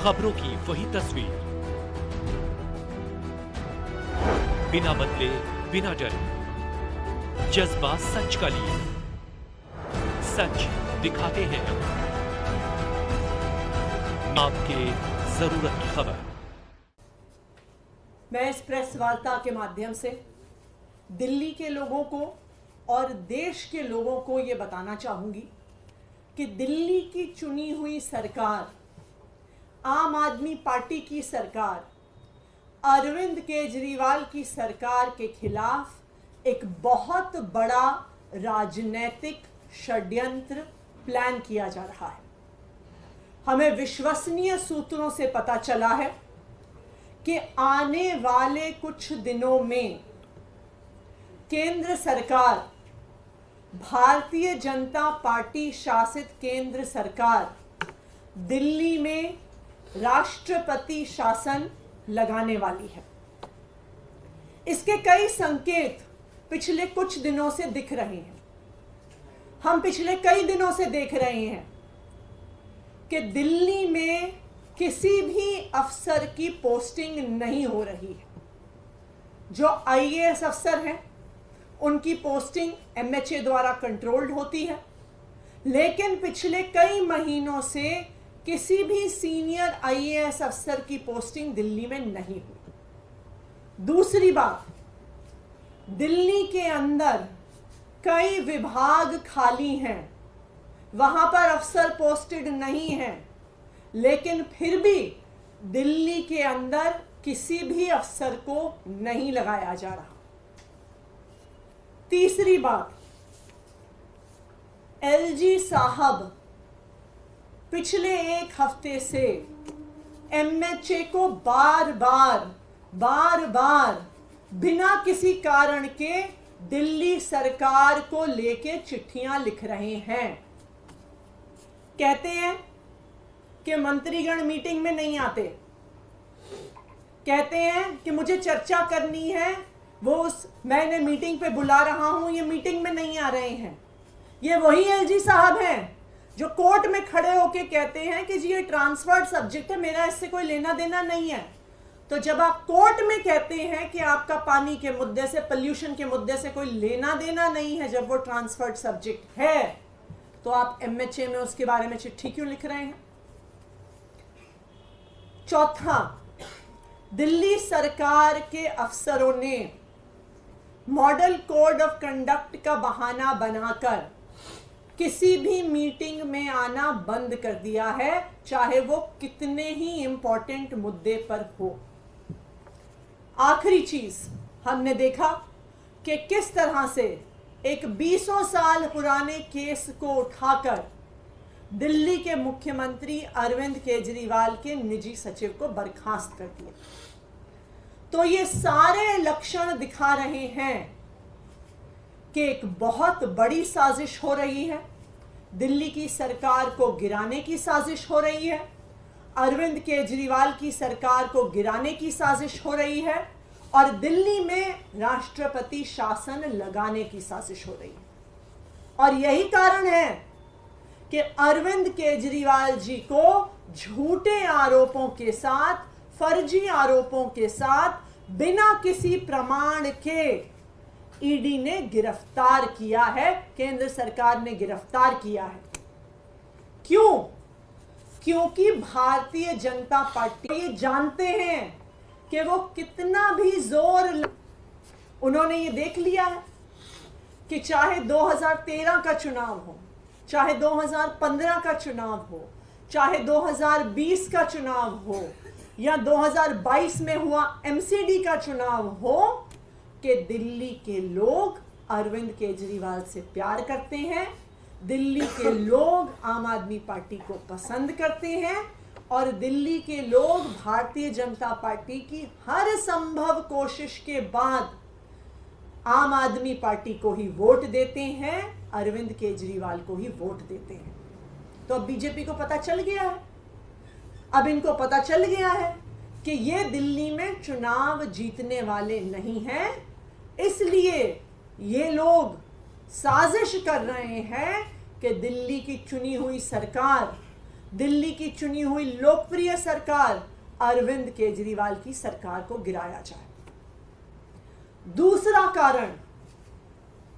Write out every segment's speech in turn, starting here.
खबरों की वही तस्वीर, बिना बदले बिना डरे, जज्बा सच का लिए, सच दिखाते हैं आपके जरूरत की खबर। मैं इस प्रेस वार्ता के माध्यम से दिल्ली के लोगों को और देश के लोगों को ये बताना चाहूंगी कि दिल्ली की चुनी हुई सरकार, आम आदमी पार्टी की सरकार, अरविंद केजरीवाल की सरकार के खिलाफ एक बहुत बड़ा राजनीतिक षड्यंत्र प्लान किया जा रहा है। हमें विश्वसनीय सूत्रों से पता चला है कि आने वाले कुछ दिनों में केंद्र सरकार, भारतीय जनता पार्टी शासित केंद्र सरकार दिल्ली में राष्ट्रपति शासन लगाने वाली है। इसके कई संकेत पिछले कुछ दिनों से दिख रहे हैं। हम पिछले कई दिनों से देख रहे हैं कि दिल्ली में किसी भी अफसर की पोस्टिंग नहीं हो रही है। जो आईएएस अफसर हैं उनकी पोस्टिंग एमएचए द्वारा कंट्रोल्ड होती है, लेकिन पिछले कई महीनों से किसी भी सीनियर आईएएस अफसर की पोस्टिंग दिल्ली में नहीं हुई। दूसरी बात, दिल्ली के अंदर कई विभाग खाली हैं, वहां पर अफसर पोस्टेड नहीं हैं, लेकिन फिर भी दिल्ली के अंदर किसी भी अफसर को नहीं लगाया जा रहा। तीसरी बात, एलजी साहब पिछले एक हफ्ते से एमएचए को बार बार बिना किसी कारण के दिल्ली सरकार को लेके चिट्ठियां लिख रहे हैं। कहते हैं कि मंत्रीगण मीटिंग में नहीं आते, कहते हैं कि मुझे चर्चा करनी है, मैंने मीटिंग पे बुला रहा हूं, ये मीटिंग में नहीं आ रहे हैं। ये वही एलजी साहब हैं जो कोर्ट में खड़े होके कहते हैं कि जी ये ट्रांसफर्ड सब्जेक्ट है, मेरा इससे कोई लेना देना नहीं है। तो जब आप कोर्ट में कहते हैं कि आपका पानी के मुद्दे से, पोल्यूशन के मुद्दे से कोई लेना देना नहीं है, जब वो ट्रांसफर्ड सब्जेक्ट है, तो आप एमएचए में उसके बारे में चिट्ठी क्यों लिख रहे हैं? चौथा, दिल्ली सरकार के अफसरों ने मॉडल कोड ऑफ कंडक्ट का बहाना बनाकर किसी भी मीटिंग में आना बंद कर दिया है, चाहे वो कितने ही इंपॉर्टेंट मुद्दे पर हो। आखिरी चीज, हमने देखा कि किस तरह से एक 20 साल पुराने केस को उठाकर दिल्ली के मुख्यमंत्री अरविंद केजरीवाल के निजी सचिव को बर्खास्त कर दिया। तो ये सारे लक्षण दिखा रहे हैं कि एक बहुत बड़ी साजिश हो रही है, दिल्ली की सरकार को गिराने की साजिश हो रही है, अरविंद केजरीवाल की सरकार को गिराने की साजिश हो रही है, और दिल्ली में राष्ट्रपति शासन लगाने की साजिश हो रही है। और यही कारण है कि अरविंद केजरीवाल जी को झूठे आरोपों के साथ, फर्जी आरोपों के साथ, बिना किसी प्रमाण के ईडी ने गिरफ्तार किया है, केंद्र सरकार ने गिरफ्तार किया है। क्यों? क्योंकि भारतीय जनता पार्टी ये जानते हैं कि वो कितना भी जोर, उन्होंने ये देख लिया है कि चाहे 2013 का चुनाव हो, चाहे 2015 का चुनाव हो, चाहे 2020 का चुनाव हो, या 2022 में हुआ एमसीडी का चुनाव हो, कि दिल्ली के लोग अरविंद केजरीवाल से प्यार करते हैं, दिल्ली के लोग आम आदमी पार्टी को पसंद करते हैं, और दिल्ली के लोग भारतीय जनता पार्टी की हर संभव कोशिश के बाद आम आदमी पार्टी को ही वोट देते हैं, अरविंद केजरीवाल को ही वोट देते हैं। तो अब बीजेपी को पता चल गया है, अब इनको पता चल गया है कि ये दिल्ली में चुनाव जीतने वाले नहीं हैं, इसलिए ये लोग साजिश कर रहे हैं कि दिल्ली की चुनी हुई सरकार दिल्ली की चुनी हुई लोकप्रिय सरकार अरविंद केजरीवाल की सरकार को गिराया जाए। दूसरा कारण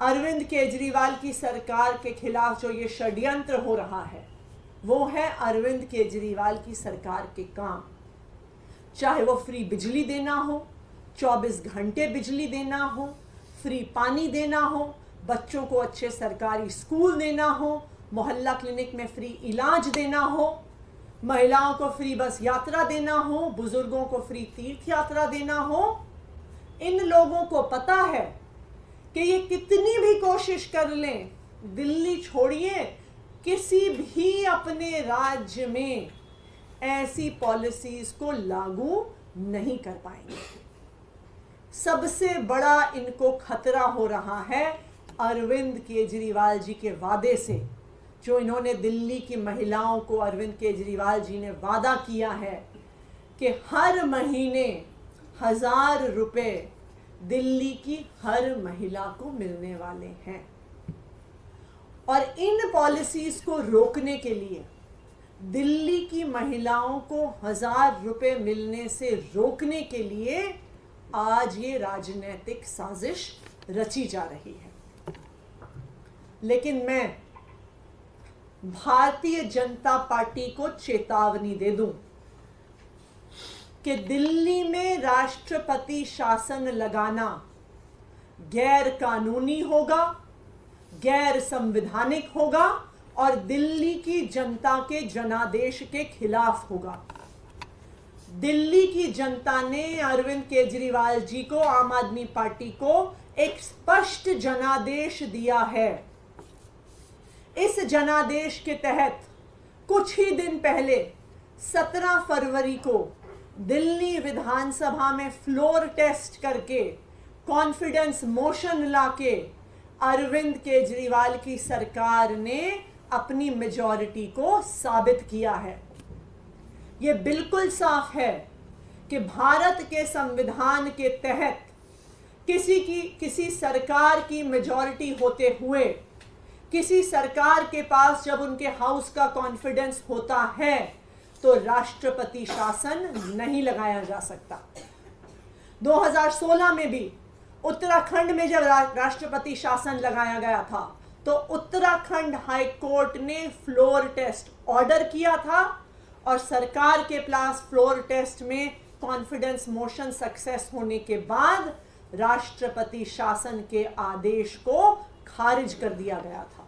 अरविंद केजरीवाल की सरकार के खिलाफ जो ये षड्यंत्र हो रहा है वो है अरविंद केजरीवाल की सरकार के काम। चाहे वो फ्री बिजली देना हो, 24 घंटे बिजली देना हो, फ्री पानी देना हो, बच्चों को अच्छे सरकारी स्कूल देना हो, मोहल्ला क्लिनिक में फ्री इलाज देना हो, महिलाओं को फ्री बस यात्रा देना हो, बुजुर्गों को फ्री तीर्थ यात्रा देना हो। इन लोगों को पता है कि ये कितनी भी कोशिश कर लें, दिल्ली छोड़िए, किसी भी अपने राज्य में ऐसी पॉलिसीज को लागू नहीं कर पाएंगे। सबसे बड़ा इनको खतरा हो रहा है अरविंद केजरीवाल जी के वादे से, जो इन्होंने दिल्ली की महिलाओं को, अरविंद केजरीवाल जी ने वादा किया है कि हर महीने 1000 रुपए दिल्ली की हर महिला को मिलने वाले हैं। और इन पॉलिसीज को रोकने के लिए, दिल्ली की महिलाओं को 1000 रुपए मिलने से रोकने के लिए आज ये राजनीतिक साजिश रची जा रही है। लेकिन मैं भारतीय जनता पार्टी को चेतावनी दे दूं कि दिल्ली में राष्ट्रपति शासन लगाना गैर कानूनी होगा, गैर संवैधानिक होगा और दिल्ली की जनता के जनादेश के खिलाफ होगा। दिल्ली की जनता ने अरविंद केजरीवाल जी को, आम आदमी पार्टी को एक स्पष्ट जनादेश दिया है। इस जनादेश के तहत कुछ ही दिन पहले 17 फरवरी को दिल्ली विधानसभा में फ्लोर टेस्ट करके, कॉन्फिडेंस मोशन लाके अरविंद केजरीवाल की सरकार ने अपनी मेजॉरिटी को साबित किया है। यह बिल्कुल साफ है कि भारत के संविधान के तहत किसी सरकार की मेजॉरिटी होते हुए, किसी सरकार के पास जब उनके हाउस का कॉन्फिडेंस होता है तो राष्ट्रपति शासन नहीं लगाया जा सकता। 2016 में भी उत्तराखंड में जब राष्ट्रपति शासन लगाया गया था तो उत्तराखंड हाई कोर्ट ने फ्लोर टेस्ट ऑर्डर किया था और सरकार के पास फ्लोर टेस्ट में कॉन्फिडेंस मोशन सक्सेस होने के बाद राष्ट्रपति शासन के आदेश को खारिज कर दिया गया था।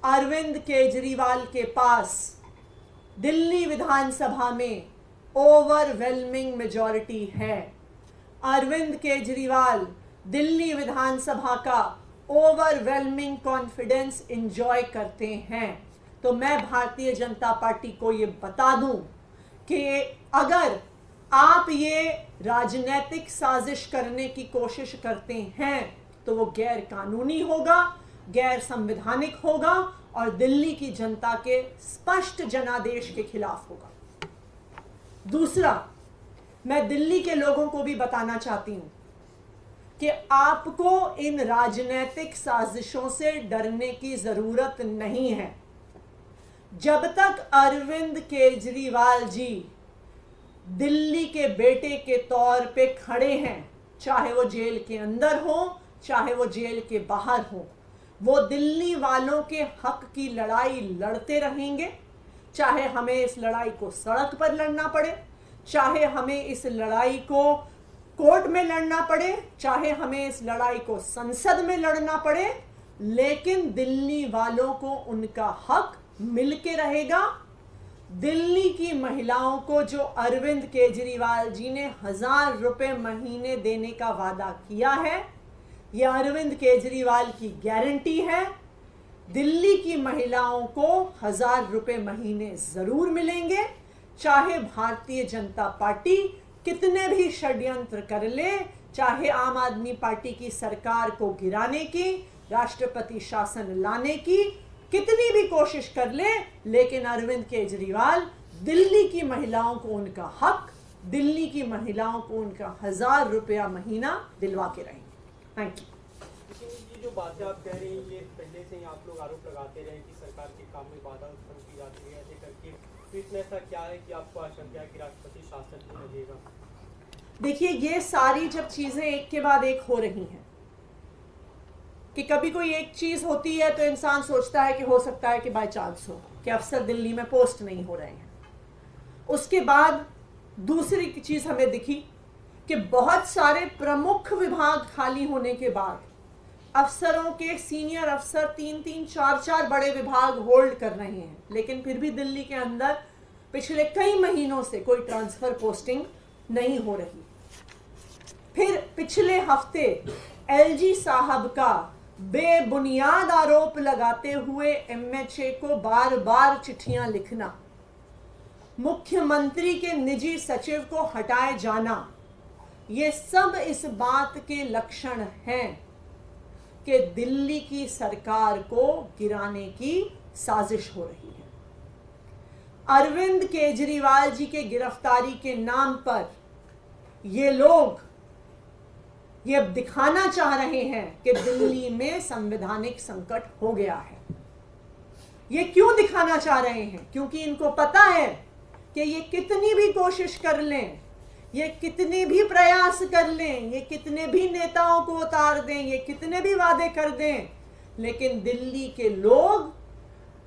अरविंद केजरीवाल के पास दिल्ली विधानसभा में ओवरवेलमिंग मेजॉरिटी है। अरविंद केजरीवाल दिल्ली विधानसभा का ओवरवेलमिंग कॉन्फिडेंस एंजॉय करते हैं। तो मैं भारतीय जनता पार्टी को ये बता दूं कि अगर आप ये राजनीतिक साजिश करने की कोशिश करते हैं तो वो गैर कानूनी होगा, गैर संवैधानिक होगा और दिल्ली की जनता के स्पष्ट जनादेश के खिलाफ होगा। दूसरा, मैं दिल्ली के लोगों को भी बताना चाहती हूं कि आपको इन राजनीतिक साजिशों से डरने की जरूरत नहीं है। जब तक अरविंद केजरीवाल जी दिल्ली के बेटे के तौर पे खड़े हैं, चाहे वो जेल के अंदर हो, चाहे वो जेल के बाहर हो, वो दिल्ली वालों के हक की लड़ाई लड़ते रहेंगे। चाहे हमें इस लड़ाई को सड़क पर लड़ना पड़े, चाहे हमें इस लड़ाई को कोर्ट में लड़ना पड़े, चाहे हमें इस लड़ाई को संसद में लड़ना पड़े, लेकिन दिल्ली वालों को उनका हक मिलके रहेगा। दिल्ली की महिलाओं को जो अरविंद केजरीवाल जी ने 1000 रुपए महीने देने का वादा किया है, यह अरविंद केजरीवाल की गारंटी है। दिल्ली की महिलाओं को 1000 रुपए महीने जरूर मिलेंगे, चाहे भारतीय जनता पार्टी कितने भी षड्यंत्र कर ले, चाहे आम आदमी पार्टी की सरकार को गिराने की, राष्ट्रपति शासन लाने की कितनी भी कोशिश कर ले, लेकिन अरविंद केजरीवाल दिल्ली की महिलाओं को उनका हक, दिल्ली की महिलाओं को उनका 1000 रुपया महीना दिलवा के रहेंगे। Thank you. लेकिन ये जो बातें आप कह रहे हैं, ये पहले से ही आप लोग आरोप लगाते रहे कि सरकार के काम में बाधा उत्पन्न की जाती है ऐसे करके, तो इसमें ऐसा क्या है कि आपको आशंका है कि राष्ट्रपति शासन नहीं लगेगा? देखिए, ये सारी जब चीजें एक के बाद एक हो रही हैं कि कभी कोई एक चीज होती है तो इंसान सोचता है कि हो सकता है कि बाय चांस हो कि अफसर दिल्ली में पोस्ट नहीं हो रहे हैं। उसके बाद दूसरी चीज हमें दिखी कि बहुत सारे प्रमुख विभाग खाली होने के बाद अफसरों के सीनियर अफसर 3-3, 4-4 बड़े विभाग होल्ड कर रहे हैं, लेकिन फिर भी दिल्ली के अंदर पिछले कई महीनों से कोई ट्रांसफर पोस्टिंग नहीं हो रही। फिर पिछले हफ्ते एलजी साहब का बेबुनियाद आरोप लगाते हुए एमएचए को बार बार चिट्ठियां लिखना, मुख्यमंत्री के निजी सचिव को हटाए जाना, ये सब इस बात के लक्षण हैं कि दिल्ली की सरकार को गिराने की साजिश हो रही है। अरविंद केजरीवाल जी के गिरफ्तारी के नाम पर ये लोग ये दिखाना चाह रहे हैं कि दिल्ली में संवैधानिक संकट हो गया है। ये क्यों दिखाना चाह रहे हैं? क्योंकि इनको पता है कि ये कितनी भी कोशिश कर लें, ये कितने भी प्रयास कर लें, ये कितने भी नेताओं को उतार दें, ये कितने भी वादे कर दें, लेकिन दिल्ली के लोग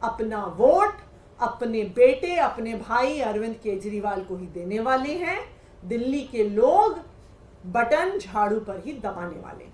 अपना वोट अपने बेटे, अपने भाई अरविंद केजरीवाल को ही देने वाले हैं। दिल्ली के लोग बटन झाड़ू पर ही दबाने वाले हैं।